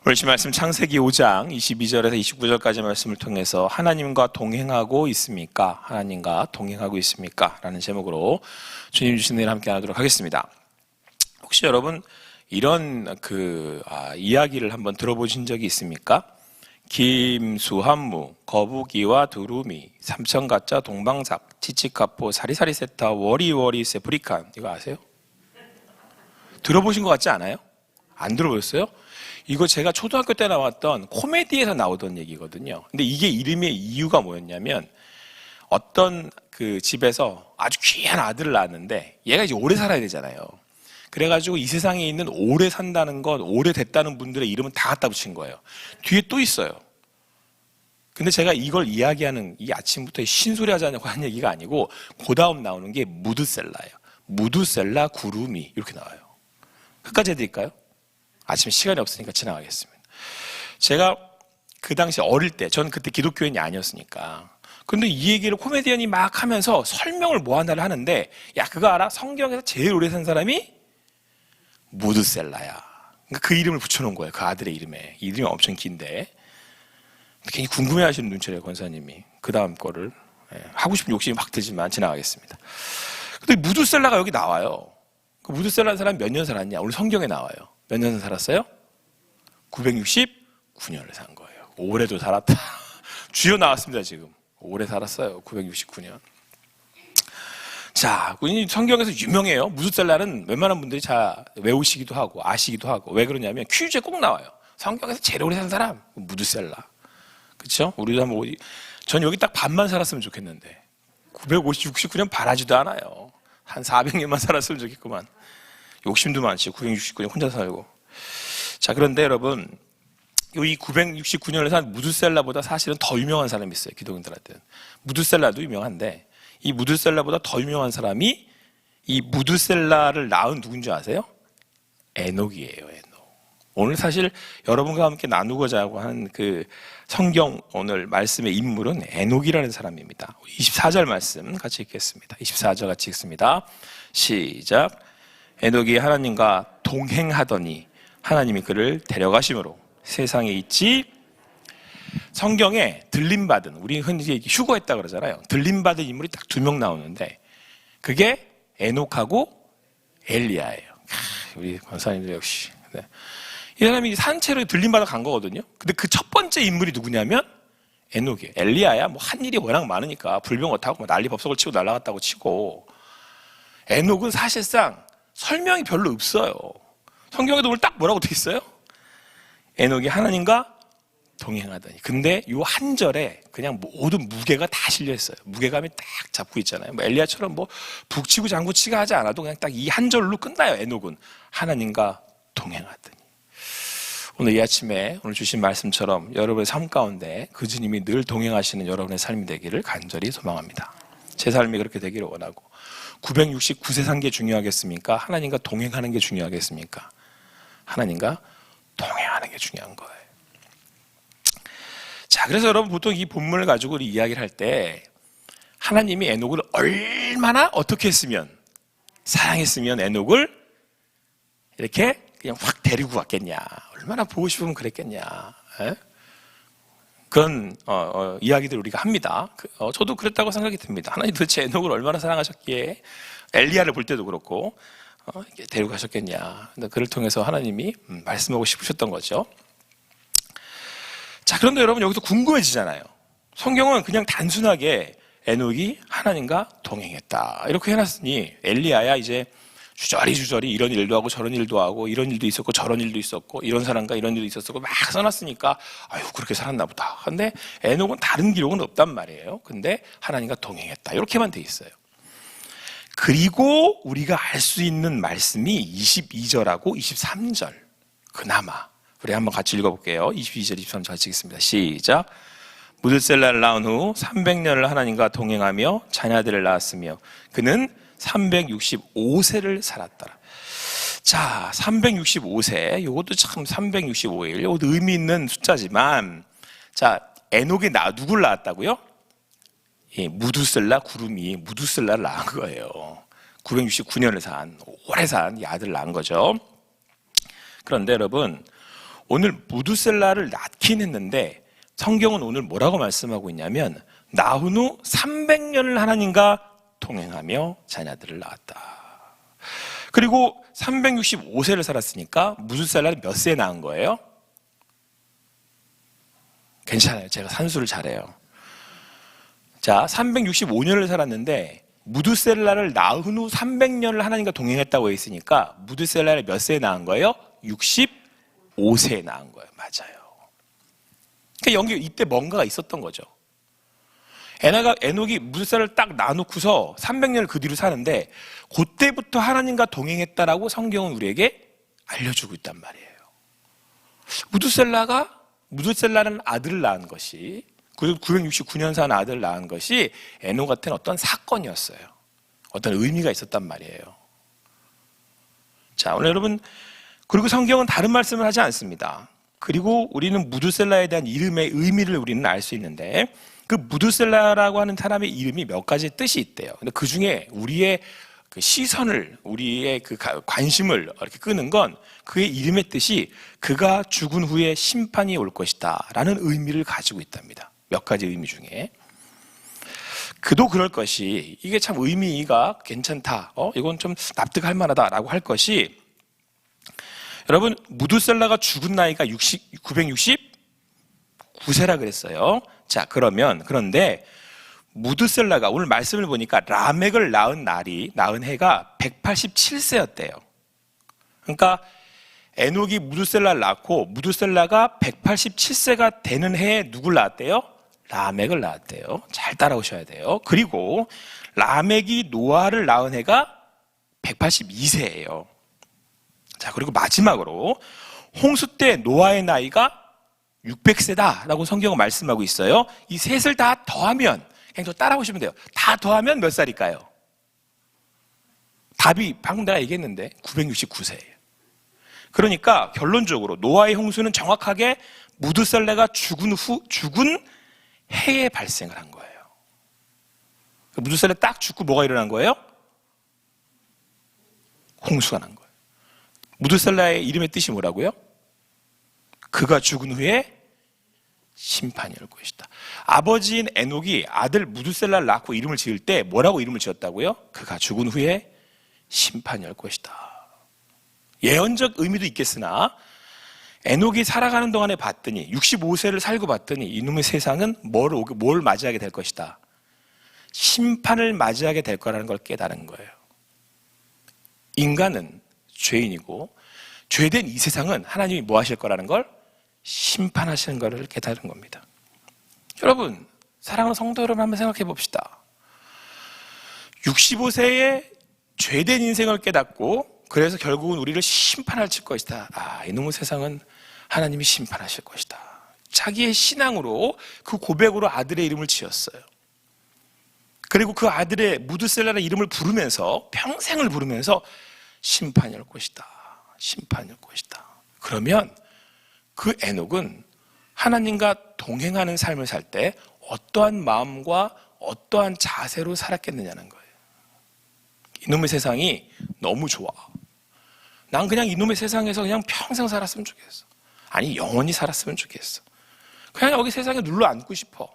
오늘 이 말씀 창세기 5장 22절에서 29절까지 말씀을 통해서 하나님과 동행하고 있습니까? 하나님과 동행하고 있습니까? 라는 제목으로 주님 주신 일 함께 하도록 하겠습니다. 혹시 여러분 이런 이야기를 한번 들어보신 적이 있습니까? 김수한무, 거북이와 두루미, 삼천가짜, 동방삭, 치치카포, 사리사리세타, 워리워리, 세프리칸. 이거 아세요? 들어보신 것 같지 않아요? 안 들어보셨어요? 이거 제가 초등학교 때 나왔던 코미디에서 나오던 얘기거든요. 근데 이게 이름의 이유가 뭐였냐면 어떤 그 집에서 아주 귀한 아들을 낳았는데 얘가 이제 오래 살아야 되잖아요. 그래가지고 이 세상에 있는 오래 산다는 것, 오래 됐다는 분들의 이름은 다 갖다 붙인 거예요. 뒤에 또 있어요. 근데 제가 이걸 이야기하는 이 아침부터 신소리 하자고 하는 얘기가 아니고 그 다음 나오는 게 무드셀라예요. 무드셀라, 구루미 이렇게 나와요. 끝까지 해드릴까요? 아침 시간이 없으니까 지나가겠습니다. 제가 그 당시 어릴 때, 저는 그때 기독교인이 아니었으니까. 근데 이 얘기를 코미디언이 막 하면서 설명을 뭐 하나를 하는데, 야, 그거 알아? 성경에서 제일 오래 산 사람이 무드셀라야. 그러니까 그 이름을 붙여놓은 거예요. 그 아들의 이름에. 이름이 엄청 긴데. 괜히 궁금해 하시는 눈치래요, 권사님이. 그 다음 거를. 하고 싶은 욕심이 막 들지만 지나가겠습니다. 근데 무드셀라가 여기 나와요. 그 무드셀라는 사람이 몇 년 살았냐? 오늘 성경에 나와요. 몇 년 살았어요? 969년을 산 거예요. 올해도 살았다. 주여 나왔습니다, 지금. 오래 살았어요. 969년. 자, 성경에서 유명해요. 무드셀라는 웬만한 분들이 잘 외우시기도 하고 아시기도 하고. 왜 그러냐면 퀴즈에 꼭 나와요. 성경에서 제일 오래 산 사람 무드셀라. 그렇죠? 우리도 한번 전 여기 딱 반만 살았으면 좋겠는데 969년 바라지도 않아요. 한 400년만 살았으면 좋겠구만. 욕심도 많지. 969년 혼자 살고. 자, 그런데 여러분, 이 969년을 산 무드셀라보다 사실은 더 유명한 사람이 있어요. 기독인들한테는. 무드셀라도 유명한데 이 무드셀라보다 더 유명한 사람이 이 무드셀라를 낳은 누군지 아세요? 에녹이에요. 에녹. 오늘 사실 여러분과 함께 나누고자 하는 그 성경 오늘 말씀의 인물은 에녹이라는 사람입니다. 24절 말씀 같이 읽겠습니다. 24절 같이 읽습니다. 시작. 에녹이 하나님과 동행하더니 하나님이 그를 데려가심으로 세상에 있지. 성경에 들림받은, 우리 흔히 휴거했다 그러잖아요. 들림받은 인물이 딱 2명 나오는데 그게 에녹하고 엘리야예요. 우리 권사님들 역시. 네. 이 사람이 산채로 들림받아 간 거거든요. 근데 그 첫 번째 인물이 누구냐면 에녹이에요. 엘리야야 뭐 한 일이 워낙 많으니까 불병 타고 뭐 난리 법석을 치고 날아갔다고 치고, 에녹은 사실상 설명이 별로 없어요. 성경에도 오늘 딱 뭐라고 돼 있어요? 에녹이 하나님과 동행하더니. 근데 요 한 절에 그냥 모든 무게가 다 실려 있어요. 무게감이 딱 잡고 있잖아요. 뭐 엘리야처럼 뭐 북치고 장구치가 하지 않아도 그냥 딱 이 한 절로 끝나요. 에녹은 하나님과 동행하더니. 오늘 이 아침에 오늘 주신 말씀처럼 여러분의 삶 가운데 그 주님이 늘 동행하시는 여러분의 삶이 되기를 간절히 소망합니다. 제 삶이 그렇게 되기를 원하고. 969세 산 게 중요하겠습니까? 하나님과 동행하는 게 중요하겠습니까? 하나님과 동행하는 게 중요한 거예요. 자, 그래서 여러분 보통 이 본문을 가지고 우리 이야기를 할 때 하나님이 에녹을 얼마나 어떻게 했으면, 사랑했으면 에녹을 이렇게 그냥 확 데리고 갔겠냐, 얼마나 보고 싶으면 그랬겠냐, 그런 이야기들 우리가 합니다. 저도 그랬다고 생각이 듭니다. 하나님 도대체 에녹을 얼마나 사랑하셨기에 엘리야를 볼 때도 그렇고 데리고 가셨겠냐. 근데 그를 통해서 하나님이 말씀하고 싶으셨던 거죠. 자, 그런데 여러분 여기서 궁금해지잖아요. 성경은 그냥 단순하게 에녹이 하나님과 동행했다 이렇게 해놨으니 엘리야야 이제 주저리 이런 일도 하고 저런 일도 하고 이런 일도 있었고 저런 일도 있었고 이런 사람과 이런 일도 있었고 막 써놨으니까 아유 그렇게 살았나 보다. 근데 에녹은 다른 기록은 없단 말이에요. 근데 하나님과 동행했다 이렇게만 돼 있어요. 그리고 우리가 알 수 있는 말씀이 22절하고 23절. 그나마 우리 한번 같이 읽어볼게요. 22절 23절 같이 읽습니다. 시작. 무드셀라를 낳은 후 300년을 하나님과 동행하며 자녀들을 낳았으며 그는 365세를 살았더라. 자, 365세. 이것도 참 365일. 이것도 의미 있는 숫자지만, 자, 에녹이 누굴 낳았다고요? 예, 무드셀라 구름이 무드셀라를 낳은 거예요. 969년을 오래 산 이 아들을 낳은 거죠. 그런데 여러분, 오늘 무두셀라를 낳긴 했는데 성경은 오늘 뭐라고 말씀하고 있냐면 낳은 후 300년을 하나님과 동행하며 자녀들을 낳았다. 그리고 365세를 살았으니까 무두셀라를 몇 세에 낳은 거예요? 괜찮아요. 제가 산수를 잘해요. 자, 365년을 살았는데 무두셀라를 낳은 후 300년을 하나님과 동행했다고 했으니까 무두셀라를 몇 세에 낳은 거예요? 65세에 낳은 거예요. 맞아요. 그러니까 이때 뭔가가 있었던 거죠. 에녹이 무두셀라를 딱 낳아놓고서 300년을 그 뒤로 사는데 그때부터 하나님과 동행했다라고 성경은 우리에게 알려주고 있단 말이에요. 무두셀라는 아들을 낳은 것이 969년 산 아들을 낳은 것이 에녹 같은 어떤 사건이었어요. 어떤 의미가 있었단 말이에요. 자, 오늘 여러분, 그리고 성경은 다른 말씀을 하지 않습니다. 그리고 우리는 무두셀라에 대한 이름의 의미를 우리는 알 수 있는데 그 무두셀라라고 하는 사람의 이름이 몇 가지 뜻이 있대요. 근데 그 중에 우리의 그 시선을, 우리의 그 관심을 이렇게 끄는 건 그의 이름의 뜻이 그가 죽은 후에 심판이 올 것이다 라는 의미를 가지고 있답니다. 몇 가지 의미 중에. 그도 그럴 것이, 이게 참 의미가 괜찮다, 이건 좀 납득할 만하다라고 할 것이, 여러분, 무두셀라가 죽은 나이가 969세라 그랬어요. 자, 그런데 무두셀라가 오늘 말씀을 보니까 라멕을 낳은 해가 187세였대요. 그러니까 에녹이 무두셀라를 낳고 무두셀라가 187세가 되는 해에 누굴 낳았대요? 라멕을 낳았대요. 잘 따라오셔야 돼요. 그리고 라멕이 노아를 낳은 해가 182세예요. 자, 그리고 마지막으로 홍수 때 노아의 나이가 600세다라고 성경은 말씀하고 있어요. 이 셋을 다 더하면, 그냥 저 따라오시면 돼요. 다 더하면 몇 살일까요? 답이 방금 내가 얘기했는데 969세예요. 그러니까 결론적으로 노아의 홍수는 정확하게 무두셀라가 죽은 해에 발생을 한 거예요. 무두셀라 딱 죽고 뭐가 일어난 거예요? 홍수가 난 거예요. 무두셀라의 이름의 뜻이 뭐라고요? 그가 죽은 후에 심판이 올 것이다. 아버지인 에녹이 아들 무두셀라를 낳고 이름을 지을 때 뭐라고 이름을 지었다고요? 그가 죽은 후에 심판이 올 것이다. 예언적 의미도 있겠으나 에녹이 살아가는 동안에 봤더니 65세를 살고 봤더니 이놈의 세상은 뭘 맞이하게 될 것이다. 심판을 맞이하게 될 거라는 걸 깨달은 거예요. 인간은 죄인이고 죄된 이 세상은 하나님이 뭐 하실 거라는 걸 심판하시는 것을 깨달은 겁니다. 여러분, 사랑하는 성도 여러분, 한번 생각해 봅시다. 65세에 죄된 인생을 깨닫고 그래서 결국은 우리를 심판하실 것이다. 이놈의 세상은 하나님이 심판하실 것이다. 자기의 신앙으로 그 고백으로 아들의 이름을 지었어요. 그리고 그 아들의 무두셀라의 이름을 부르면서 평생을 부르면서 심판이 올 것이다. 심판이 올 것이다. 그러면 그 에녹은 하나님과 동행하는 삶을 살 때 어떠한 마음과 어떠한 자세로 살았겠느냐는 거예요. 이놈의 세상이 너무 좋아. 난 그냥 이놈의 세상에서 그냥 평생 살았으면 좋겠어. 아니, 영원히 살았으면 좋겠어. 그냥 여기 세상에 눌러 앉고 싶어.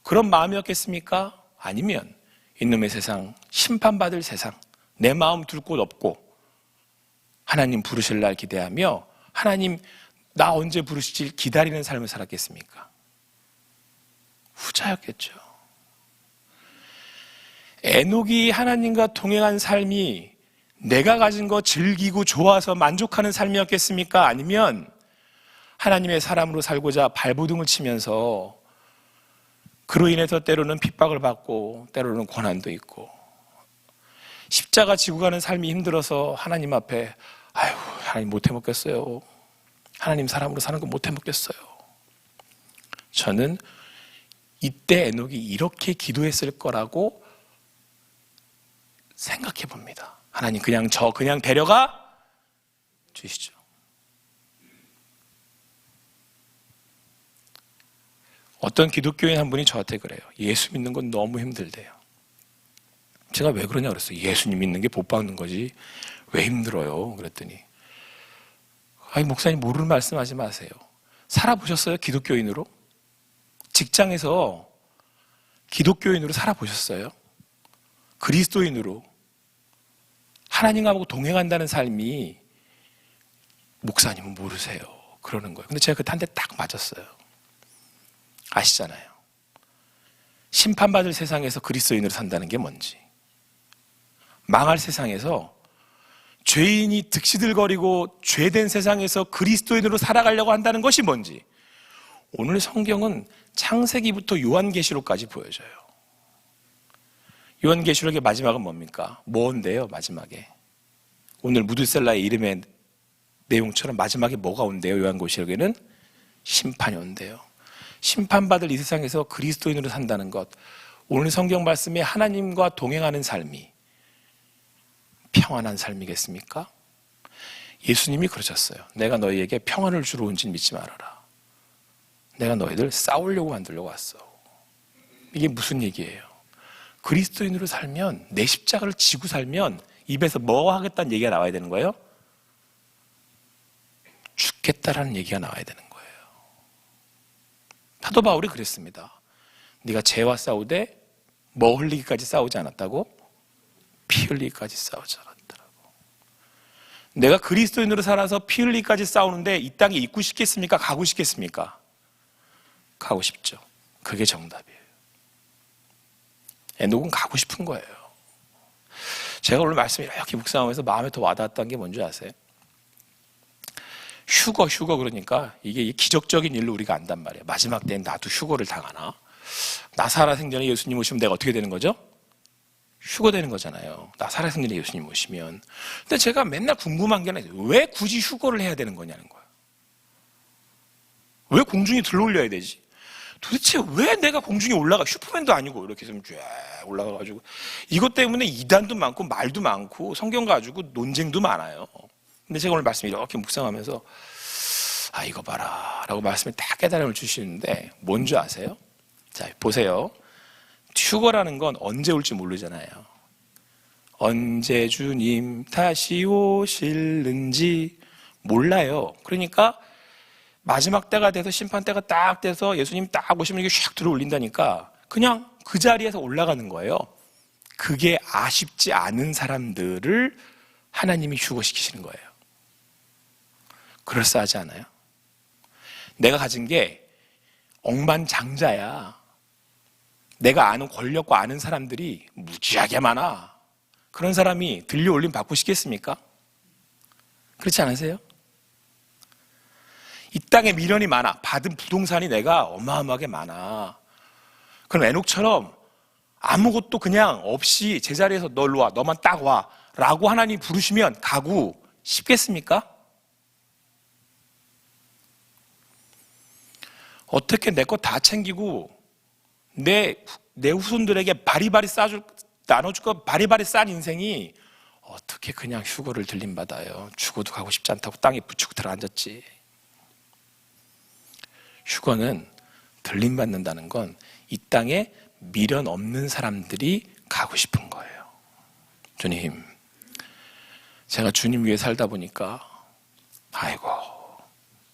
그런 마음이었겠습니까? 아니면 이놈의 세상, 심판받을 세상, 내 마음 둘 곳 없고 하나님 부르실 날 기대하며 하나님 나 언제 부르실지 기다리는 삶을 살았겠습니까? 후자였겠죠. 에녹이 하나님과 동행한 삶이 내가 가진 거 즐기고 좋아서 만족하는 삶이었겠습니까? 아니면 하나님의 사람으로 살고자 발버둥을 치면서 그로 인해서 때로는 핍박을 받고 때로는 고난도 있고 십자가 지고 가는 삶이 힘들어서 하나님 앞에 하나님 못 해먹겠어요. 하나님 사람으로 사는 거 못 해먹겠어요. 저는 이때 에녹이 이렇게 기도했을 거라고 생각해 봅니다. 하나님 그냥 데려가 주시죠. 어떤 기독교인 한 분이 저한테 그래요. 예수 믿는 건 너무 힘들대요. 제가 왜 그러냐 그랬어요. 예수님 믿는 게 복 받는 거지 왜 힘들어요? 그랬더니 아니, 목사님 모르는 말씀하지 마세요. 살아보셨어요? 기독교인으로? 직장에서 기독교인으로 살아보셨어요? 그리스도인으로 하나님하고 동행한다는 삶이 목사님은 모르세요. 그러는 거예요. 근데 제가 그때 한 대 딱 맞았어요. 아시잖아요. 심판받을 세상에서 그리스도인으로 산다는 게 뭔지, 망할 세상에서 죄인이 득시들거리고 죄된 세상에서 그리스도인으로 살아가려고 한다는 것이 뭔지, 오늘 성경은 창세기부터 요한계시록까지 보여줘요. 요한계시록의 마지막은 뭡니까? 뭔데요, 마지막에? 오늘 무드셀라의 이름의 내용처럼 마지막에 뭐가 온대요? 요한계시록에는 심판이 온대요. 심판받을 이 세상에서 그리스도인으로 산다는 것, 오늘 성경 말씀에 하나님과 동행하는 삶이 평안한 삶이겠습니까? 예수님이 그러셨어요. 내가 너희에게 평안을 주러 온 줄 믿지 말아라. 내가 너희들 싸우려고 만들려고 왔어. 이게 무슨 얘기예요? 그리스도인으로 살면, 내 십자가를 지고 살면 입에서 뭐 하겠다는 얘기가 나와야 되는 거예요? 죽겠다라는 얘기가 나와야 되는 거예요. 사도 바울이 그랬습니다. 네가 죄와 싸우되 뭐 흘리기까지 싸우지 않았다고? 피 흘리기까지 싸우지 않았더라고. 내가 그리스도인으로 살아서 피 흘리기까지 싸우는데 이 땅에 있고 싶겠습니까? 가고 싶겠습니까? 가고 싶죠. 그게 정답이에요. 에녹은 가고 싶은 거예요. 제가 오늘 말씀 이렇게 묵상하면서 마음에 더 와닿았던 게 뭔지 아세요? 휴거 그러니까 이게 기적적인 일로 우리가 안단 말이에요. 마지막 때는 나도 휴거를 당하나? 나 살아생전에 예수님 오시면 내가 어떻게 되는 거죠? 휴거되는 거잖아요. 나 살아생전에 예수님 오시면. 근데 제가 맨날 궁금한 게 왜 굳이 휴거를 해야 되는 거냐는 거예요. 왜 공중에 들어올려야 되지? 도대체 왜 내가 공중에 올라가? 슈퍼맨도 아니고 이렇게 좀 쫙 올라가가지고, 이것 때문에 이단도 많고 말도 많고 성경 가지고 논쟁도 많아요. 근데 제가 오늘 말씀 이렇게 묵상하면서 이거 봐라 라고 말씀에 딱 깨달음을 주시는데 뭔지 아세요? 자, 보세요. 휴거라는 건 언제 올지 모르잖아요. 언제 주님 다시 오실는지 몰라요. 그러니까 마지막 때가 돼서, 심판 때가 딱 돼서 예수님 딱 오시면 이게 샥 들어 올린다니까 그냥 그 자리에서 올라가는 거예요. 그게 아쉽지 않은 사람들을 하나님이 휴거시키시는 거예요. 그럴싸하지 않아요? 내가 가진 게 억만장자야. 내가 아는 권력과 아는 사람들이 무지하게 많아. 그런 사람이 들려 올림 받고 싶겠습니까? 그렇지 않으세요? 이 땅에 미련이 많아. 받은 부동산이 내가 어마어마하게 많아. 그럼 에녹처럼 아무것도 그냥 없이 제자리에서 너 일로 와, 너만 딱 와 라고 하나님 부르시면 가고 싶겠습니까? 어떻게 내 거 다 챙기고 내 후손들에게 바리바리 나눠줄 거 바리바리 싼 인생이 어떻게 그냥 휴거를 들림받아요. 죽어도 가고 싶지 않다고 땅에 붙이고 들어앉았지. 휴거는 들림받는다는 건 이 땅에 미련 없는 사람들이 가고 싶은 거예요. 주님, 제가 주님 위해 살다 보니까 아이고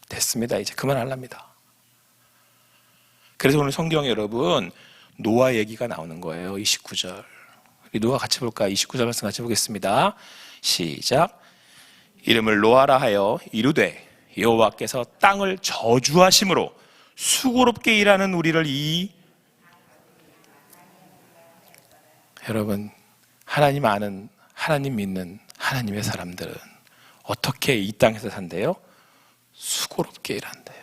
됐습니다. 이제 그만하랍니다. 그래서 오늘 성경에 여러분 노아 얘기가 나오는 거예요. 29절. 우리 노아 같이 볼까요? 29절 말씀 같이 보겠습니다. 시작. 이름을 노아라 하여 이르되 여호와께서 땅을 저주하심으로 수고롭게 일하는 우리를 여러분, 하나님 아는, 하나님 믿는 하나님의 사람들은 어떻게 이 땅에서 산대요? 수고롭게 일한대요.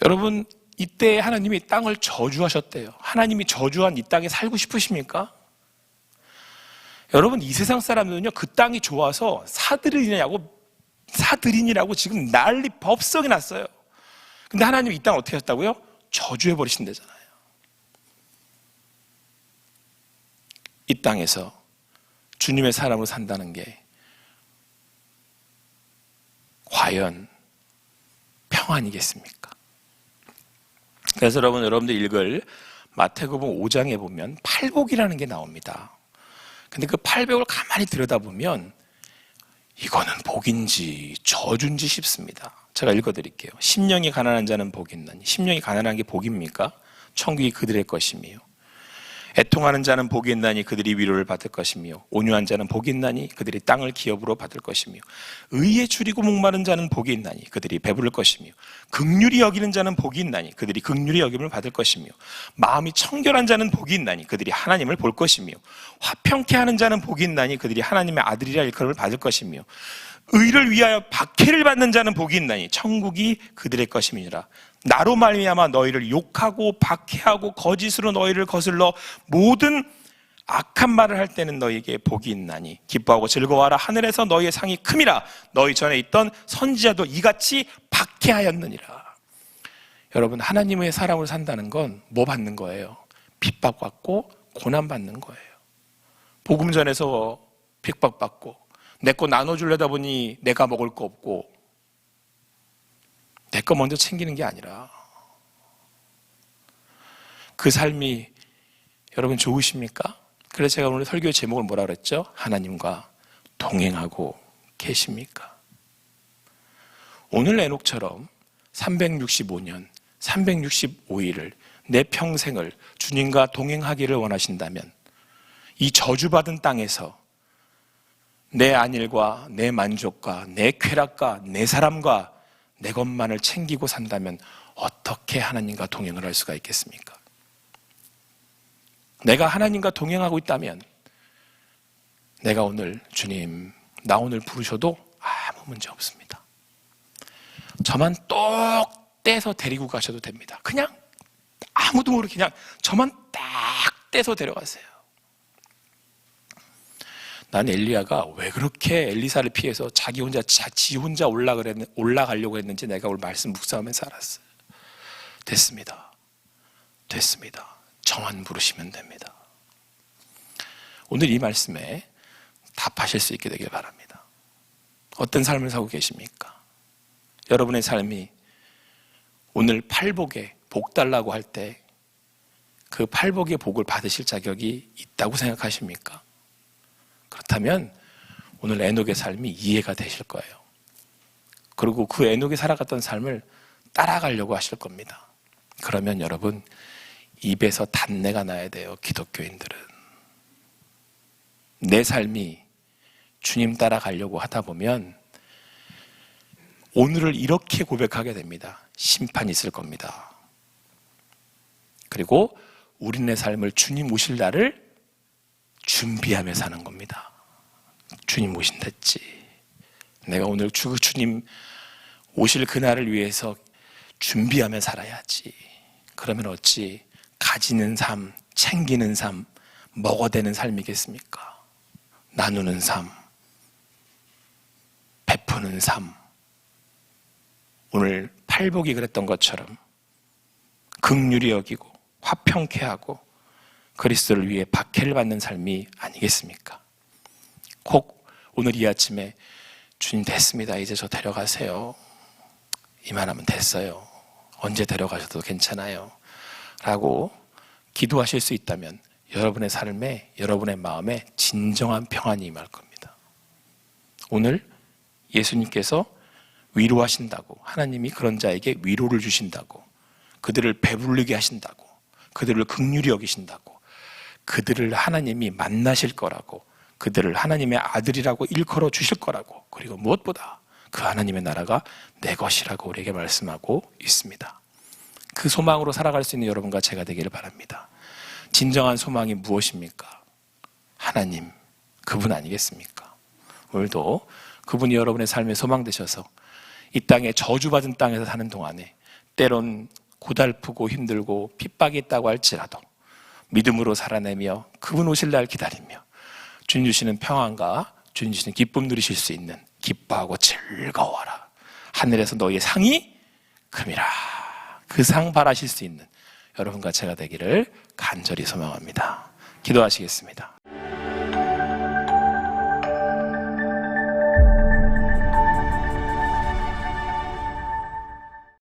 여러분, 이때 하나님이 땅을 저주하셨대요. 하나님이 저주한 이 땅에 살고 싶으십니까? 여러분, 이 세상 사람들은요, 그 땅이 좋아서 사들인이라고 지금 난리 법석이 났어요. 근데 하나님이 이 땅을 어떻게 하셨다고요? 저주해버리신다잖아요. 이 땅에서 주님의 사람으로 산다는 게 과연 평안이겠습니까? 그래서 여러분들 읽을 마태복음 5장에 보면 팔복이라는 게 나옵니다. 근데 그 팔복을 가만히 들여다보면 이거는 복인지 저주인지 싶습니다. 제가 읽어드릴게요. 심령이 가난한 자는 복이 있나니. 심령이 가난한 게 복입니까? 천국이 그들의 것이며. 애통하는 자는 복이 있나니 그들이 위로를 받을 것이며, 온유한 자는 복이 있나니 그들이 땅을 기업으로 받을 것이며, 의에 줄이고 목마른 자는 복이 있나니 그들이 배부를 것이며, 긍휼히 여기는 자는 복이 있나니 그들이 긍휼히 여김을 받을 것이며, 마음이 청결한 자는 복이 있나니 그들이 하나님을 볼 것이며, 화평케 하는 자는 복이 있나니 그들이 하나님의 아들이라 일컬음을 받을 것이며, 의를 위하여 박해를 받는 자는 복이 있나니 천국이 그들의 것임이니라. 나로 말미암아 너희를 욕하고 박해하고 거짓으로 너희를 거슬러 모든 악한 말을 할 때는 너희에게 복이 있나니 기뻐하고 즐거워하라. 하늘에서 너희의 상이 큼이라. 너희 전에 있던 선지자도 이같이 박해하였느니라. 여러분, 하나님의 사람으로 산다는 건 뭐 받는 거예요? 핍박받고 고난받는 거예요. 복음 전에서 핍박받고 내 거 나눠주려다 보니 내가 먹을 거 없고 내 거 먼저 챙기는 게 아니라, 그 삶이 여러분 좋으십니까? 그래서 제가 오늘 설교의 제목을 뭐라 그랬죠? 하나님과 동행하고 계십니까? 오늘 에녹처럼 365년 365일을 내 평생을 주님과 동행하기를 원하신다면, 이 저주받은 땅에서 내 안일과 내 만족과 내 쾌락과 내 사람과 내 것만을 챙기고 산다면 어떻게 하나님과 동행을 할 수가 있겠습니까? 내가 하나님과 동행하고 있다면 내가 오늘 주님 나 오늘 부르셔도 아무 문제 없습니다. 저만 똑 떼서 데리고 가셔도 됩니다. 그냥 아무도 모르게 그냥 저만 딱 떼서 데려가세요. 난 엘리야가 왜 그렇게 엘리사를 피해서 지 혼자 올라가려고 했는지 내가 오늘 말씀 묵상하면서 알았어요. 됐습니다. 저만 부르시면 됩니다. 오늘 이 말씀에 답하실 수 있게 되길 바랍니다. 어떤 삶을 사고 계십니까? 여러분의 삶이 오늘 팔복에 복 달라고 할 때 그 팔복의 복을 받으실 자격이 있다고 생각하십니까? 그렇다면 오늘 에녹의 삶이 이해가 되실 거예요. 그리고 그 에녹이 살아갔던 삶을 따라가려고 하실 겁니다. 그러면 여러분, 입에서 단내가 나야 돼요. 기독교인들은 내 삶이 주님 따라가려고 하다 보면 오늘을 이렇게 고백하게 됩니다. 심판이 있을 겁니다. 그리고 우리네 삶을 주님 오실 날을 준비하며 사는 겁니다. 주님 오신댔지. 내가 오늘 주님 오실 그날을 위해서 준비하며 살아야지. 그러면 어찌 가지는 삶, 챙기는 삶, 먹어대는 삶이겠습니까? 나누는 삶, 베푸는 삶. 오늘 팔복이 그랬던 것처럼 긍휼히 여기고 화평케 하고 그리스도를 위해 박해를 받는 삶이 아니겠습니까? 꼭 오늘 이 아침에 주님 됐습니다. 이제 저 데려가세요. 이만하면 됐어요. 언제 데려가셔도 괜찮아요. 라고 기도하실 수 있다면 여러분의 삶에, 여러분의 마음에 진정한 평안이 임할 겁니다. 오늘 예수님께서 위로하신다고, 하나님이 그런 자에게 위로를 주신다고, 그들을 배부르게 하신다고, 그들을 긍휼히 여기신다고, 그들을 하나님이 만나실 거라고, 그들을 하나님의 아들이라고 일컬어 주실 거라고, 그리고 무엇보다 그 하나님의 나라가 내 것이라고 우리에게 말씀하고 있습니다. 그 소망으로 살아갈 수 있는 여러분과 제가 되기를 바랍니다. 진정한 소망이 무엇입니까? 하나님, 그분 아니겠습니까? 오늘도 그분이 여러분의 삶의 소망 되셔서 이 땅에 저주받은 땅에서 사는 동안에 때론 고달프고 힘들고 핍박이 있다고 할지라도 믿음으로 살아내며 그분 오실 날 기다리며 주님 주시는 평안과 주님 주시는 기쁨 누리실 수 있는, 기뻐하고 즐거워하라, 하늘에서 너희의 상이 큼이라, 그 상 바라실 수 있는 여러분과 제가 되기를 간절히 소망합니다. 기도하시겠습니다.